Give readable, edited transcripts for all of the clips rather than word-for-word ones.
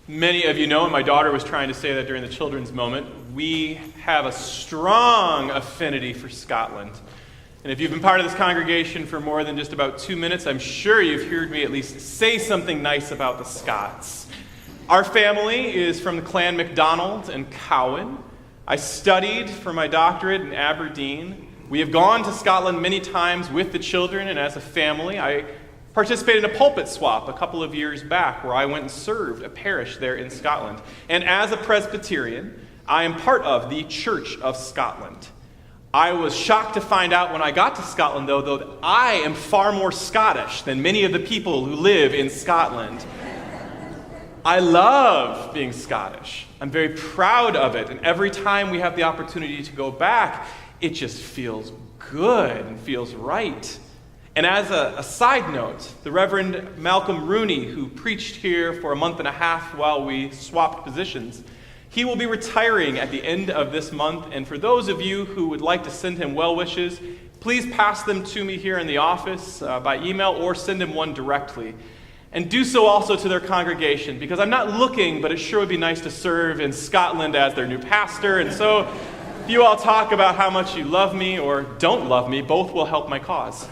Many of you know, and my daughter was trying to say that during the children's moment, we have a strong affinity for Scotland. And if you've been part of this congregation for more than just about 2 minutes, I'm sure you've heard me at least say something nice about the Scots. Our family is from the Clan MacDonald and Cullen. I studied for my doctorate in Aberdeen. We have gone to Scotland many times with the children and as a family. I participated in a pulpit swap a couple of years back where I went and served a parish there in Scotland. And as a Presbyterian, I am part of the Church of Scotland. I was shocked to find out when I got to Scotland, though, that I am far more Scottish than many of the people who live in Scotland. I love being Scottish. I'm very proud of it. And every time we have the opportunity to go back, it just feels good and feels right. And as a side note, the Reverend Malcolm Rooney, who preached here for a month and a half while we swapped positions, he will be retiring at the end of this month. And for those of you who would like to send him well wishes, please pass them to me here in the office by email or send him one directly. And do so also to their congregation, because I'm not looking, but it sure would be nice to serve in Scotland as their new pastor. And so if you all talk about how much you love me or don't love me, both will help my cause.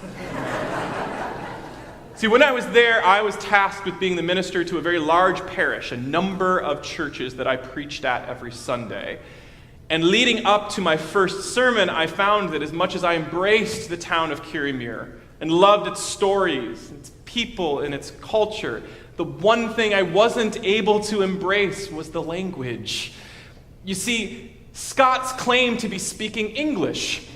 See, when I was there, I was tasked with being the minister to a very large parish, a number of churches that I preached at every Sunday. And leading up to my first sermon, I found that as much as I embraced the town of Kirriemuir and loved its stories, its people, and its culture, the one thing I wasn't able to embrace was the language. You see, Scots claim to be speaking English.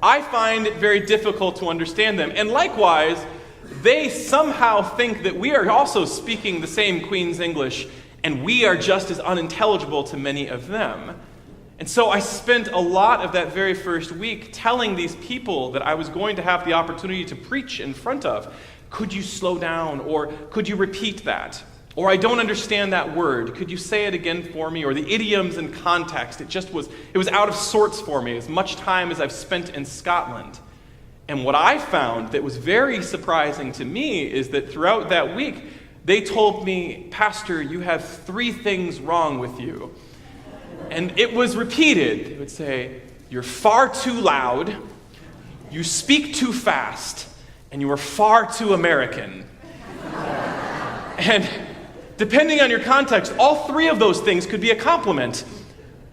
I find it very difficult to understand them. And likewise, they somehow think that we are also speaking the same Queen's English, and we are just as unintelligible to many of them. And so I spent a lot of that very first week telling these people that I was going to have the opportunity to preach in front of, could you slow down, or could you repeat that? Or I don't understand that word. Could you say it again for me? Or the idioms and context. It was out of sorts for me, as much time as I've spent in Scotland. And what I found that was very surprising to me is that throughout that week, they told me, Pastor, you have 3 things wrong with you. And it was repeated. They would say, you're far too loud, you speak too fast, and you are far too American. And depending on your context, all 3 of those things could be a compliment.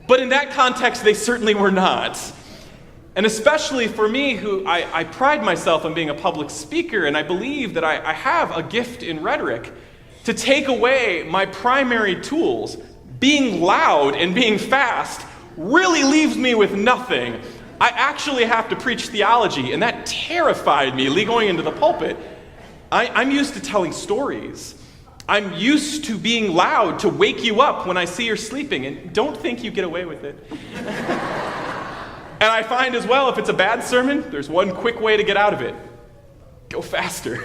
But in that context, they certainly were not. And especially for me, who I pride myself on being a public speaker, and I believe that I have a gift in rhetoric, to take away my primary tools, being loud and being fast, really leaves me with nothing. I actually have to preach theology, and that terrified me going into the pulpit. I'm used to telling stories. I'm used to being loud to wake you up when I see you're sleeping, and don't think you get away with it. And I find as well, if it's a bad sermon, there's one quick way to get out of it. Go faster.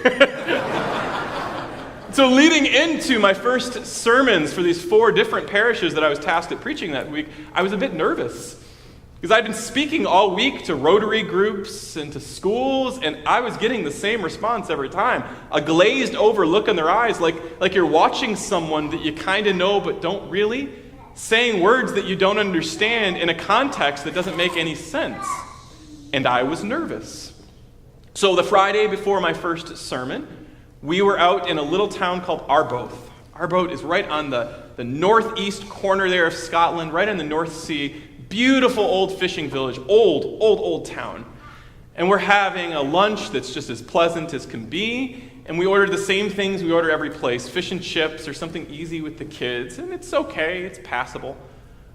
So leading into my first sermons for these 4 different parishes that I was tasked at preaching that week, I was a bit nervous. Because I'd been speaking all week to Rotary groups and to schools, and I was getting the same response every time. A glazed over look in their eyes, like you're watching someone that you kind of know but don't really, saying words that you don't understand in a context that doesn't make any sense. And I was nervous. So the Friday before my first sermon, we were out in a little town called Arbroath. Arbroath is right on the northeast corner there of Scotland, right on the North Sea. Beautiful old fishing village, old town. And we're having a lunch that's just as pleasant as can be. And we ordered the same things we order every place, fish and chips or something easy with the kids. And it's okay, it's passable.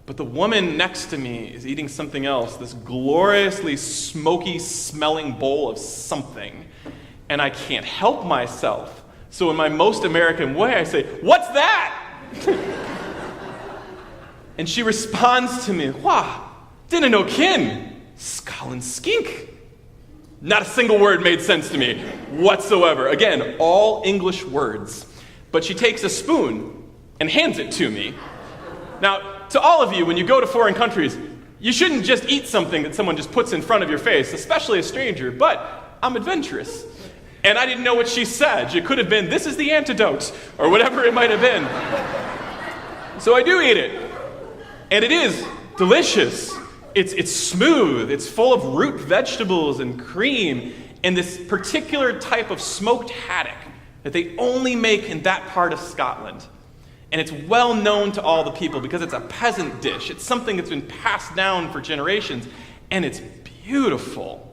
But the woman next to me is eating something else, this gloriously smoky smelling bowl of something. And I can't help myself. So in my most American way, I say, "What's that?" And she responds to me, "Wah, didn't know kin, Cullen skink." Not a single word made sense to me whatsoever. Again, all English words. But she takes a spoon and hands it to me. Now, to all of you, when you go to foreign countries, you shouldn't just eat something that someone just puts in front of your face, especially a stranger, but I'm adventurous. And I didn't know what she said. It could have been, "This is the antidote," or whatever it might have been. So I do eat it. And it is delicious. It's smooth. It's full of root vegetables and cream and this particular type of smoked haddock that they only make in that part of Scotland. And it's well known to all the people because it's a peasant dish. It's something that's been passed down for generations, and it's beautiful.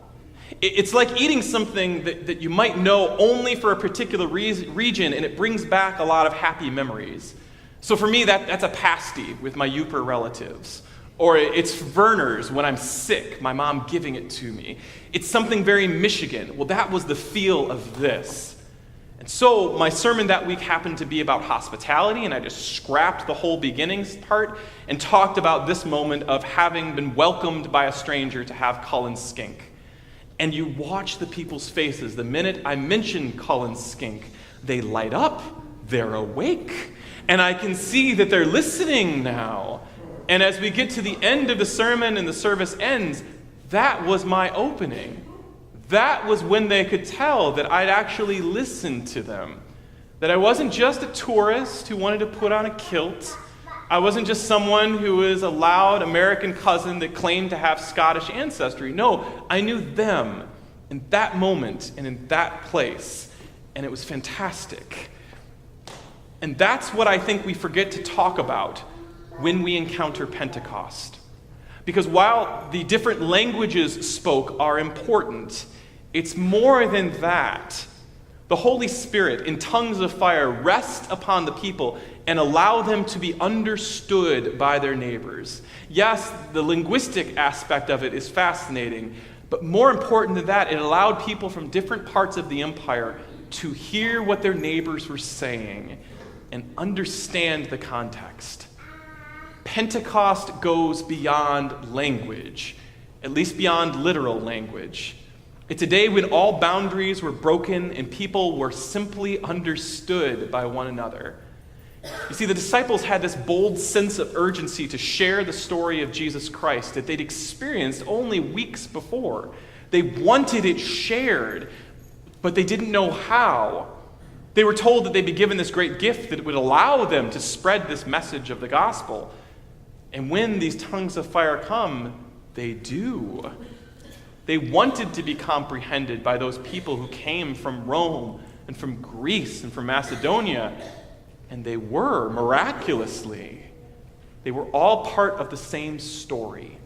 It's like eating something that you might know only for a particular region, and it brings back a lot of happy memories. So for me, that's a pasty with my Yooper relatives. Or it's Verner's when I'm sick, my mom giving it to me. It's something very Michigan. Well, that was the feel of this. And so my sermon that week happened to be about hospitality, and I just scrapped the whole beginnings part and talked about this moment of having been welcomed by a stranger to have Cullen Skink. And you watch the people's faces. The minute I mention Cullen Skink, they light up, they're awake, and I can see that they're listening now. And as we get to the end of the sermon and the service ends, that was my opening. That was when they could tell that I'd actually listened to them. That I wasn't just a tourist who wanted to put on a kilt. I wasn't just someone who was a loud American cousin that claimed to have Scottish ancestry. No, I knew them in that moment and in that place. And it was fantastic. And that's what I think we forget to talk about when we encounter Pentecost. Because while the different languages spoke are important, it's more than that. The Holy Spirit, in tongues of fire, rest upon the people and allow them to be understood by their neighbors. Yes, the linguistic aspect of it is fascinating, but more important than that, it allowed people from different parts of the empire to hear what their neighbors were saying and understand the context. Pentecost goes beyond language, at least beyond literal language. It's a day when all boundaries were broken and people were simply understood by one another. You see, the disciples had this bold sense of urgency to share the story of Jesus Christ that they'd experienced only weeks before. They wanted it shared, but they didn't know how. They were told that they'd be given this great gift that would allow them to spread this message of the gospel. And when these tongues of fire come, they do. They wanted to be comprehended by those people who came from Rome and from Greece and from Macedonia. And they were, miraculously. They were all part of the same story.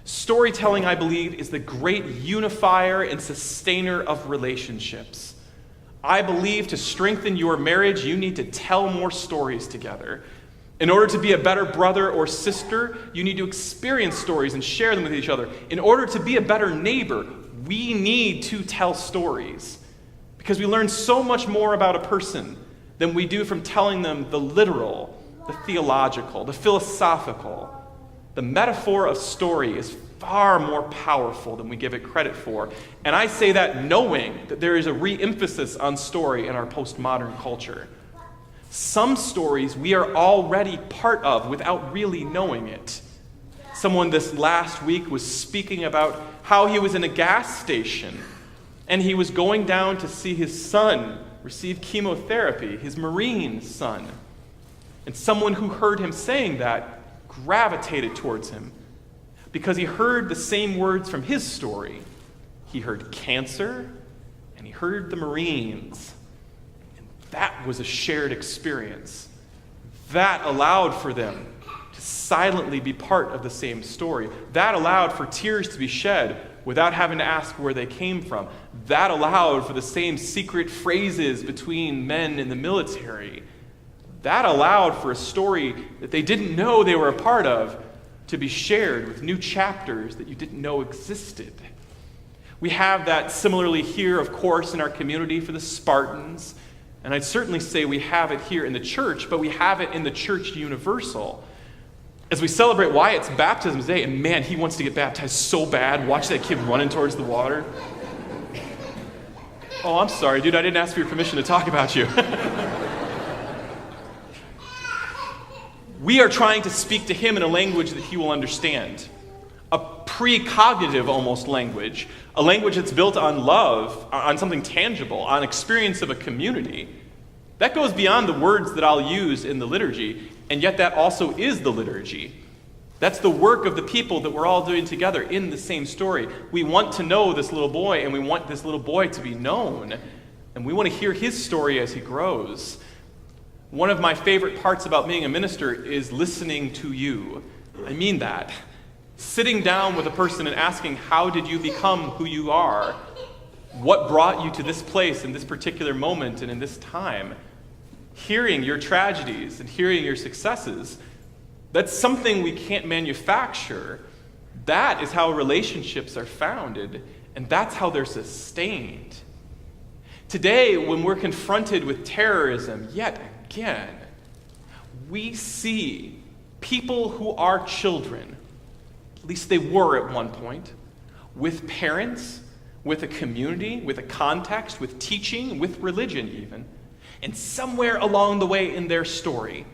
Storytelling, I believe, is the great unifier and sustainer of relationships. I believe to strengthen your marriage, you need to tell more stories together. In order to be a better brother or sister, you need to experience stories and share them with each other. In order to be a better neighbor, we need to tell stories. Because we learn so much more about a person than we do from telling them the literal, the theological, the philosophical. The metaphor of story is far more powerful than we give it credit for. And I say that knowing that there is a re-emphasis on story in our postmodern culture. Some stories we are already part of without really knowing it. Someone this last week was speaking about how he was in a gas station and he was going down to see his son receive chemotherapy, his Marine son. And someone who heard him saying that gravitated towards him because he heard the same words from his story. He heard cancer and he heard the Marines. That was a shared experience. That allowed for them to silently be part of the same story. That allowed for tears to be shed without having to ask where they came from. That allowed for the same secret phrases between men in the military. That allowed for a story that they didn't know they were a part of to be shared with new chapters that you didn't know existed. We have that similarly here, of course, in our community for the Spartans. And I'd certainly say we have it here in the church, but we have it in the church universal. As we celebrate Wyatt's baptism today, and man, he wants to get baptized so bad. Watch that kid running towards the water. Oh, I'm sorry, dude. I didn't ask for your permission to talk about you. We are trying to speak to him in a language that he will understand. A precognitive almost language, a language that's built on love, on something tangible, on experience of a community. That goes beyond the words that I'll use in the liturgy, and yet that also is the liturgy. That's the work of the people that we're all doing together in the same story. We want to know this little boy, and we want this little boy to be known, and we want to hear his story as he grows. One of my favorite parts about being a minister is listening to you. I mean that. Sitting down with a person and asking, how did you become who you are? What brought you to this place in this particular moment and in this time? Hearing your tragedies and hearing your successes, that's something we can't manufacture. That is how relationships are founded, and that's how they're sustained. Today, when we're confronted with terrorism yet again, we see people who are children, at least they were at one point, with parents, with a community, with a context, with teaching, with religion even. And somewhere along the way in their story,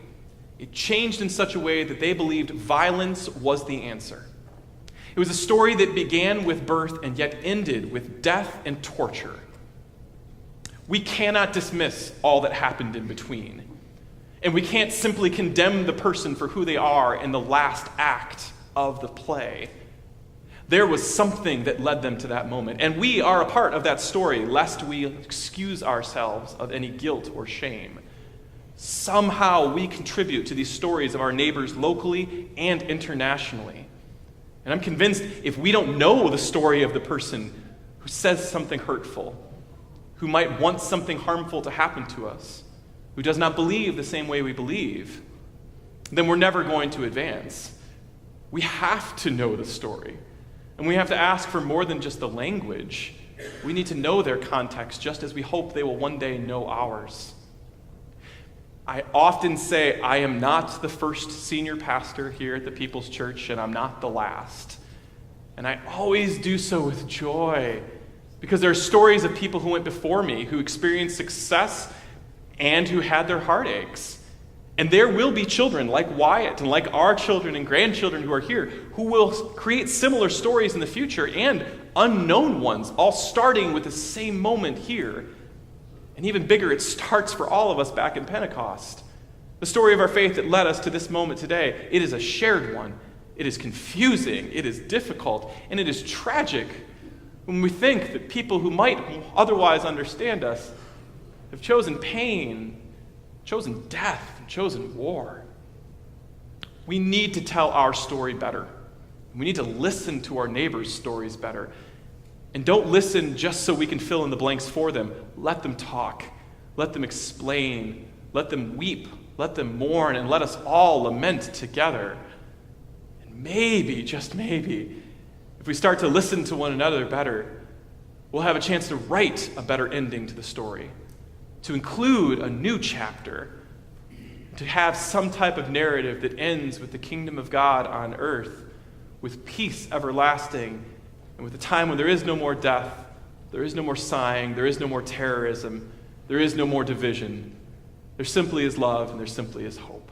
it changed in such a way that they believed violence was the answer. It was a story that began with birth and yet ended with death and torture. We cannot dismiss all that happened in between. And we can't simply condemn the person for who they are in the last act of the play. There was something that led them to that moment. And we are a part of that story, lest we excuse ourselves of any guilt or shame. Somehow we contribute to these stories of our neighbors locally and internationally. And I'm convinced if we don't know the story of the person who says something hurtful, who might want something harmful to happen to us, who does not believe the same way we believe, then we're never going to advance. We have to know the story. And we have to ask for more than just the language. We need to know their context, just as we hope they will one day know ours. I often say I am not the first senior pastor here at the People's Church, and I'm not the last. And I always do so with joy, because there are stories of people who went before me, who experienced success and who had their heartaches. And there will be children like Wyatt and like our children and grandchildren who are here who will create similar stories in the future, and unknown ones, all starting with the same moment here. And even bigger, it starts for all of us back in Pentecost. The story of our faith that led us to this moment today, it is a shared one. It is confusing, it is difficult, and it is tragic when we think that people who might otherwise understand us have chosen pain, chosen death, and chosen war. We need to tell our story better. We need to listen to our neighbors' stories better. And don't listen just so we can fill in the blanks for them. Let them talk. Let them explain. Let them weep. Let them mourn. And let us all lament together. And maybe, just maybe, if we start to listen to one another better, we'll have a chance to write a better ending to the story, to include a new chapter, to have some type of narrative that ends with the kingdom of God on earth, with peace everlasting, and with a time when there is no more death, there is no more sighing, there is no more terrorism, there is no more division. There simply is love, and there simply is hope.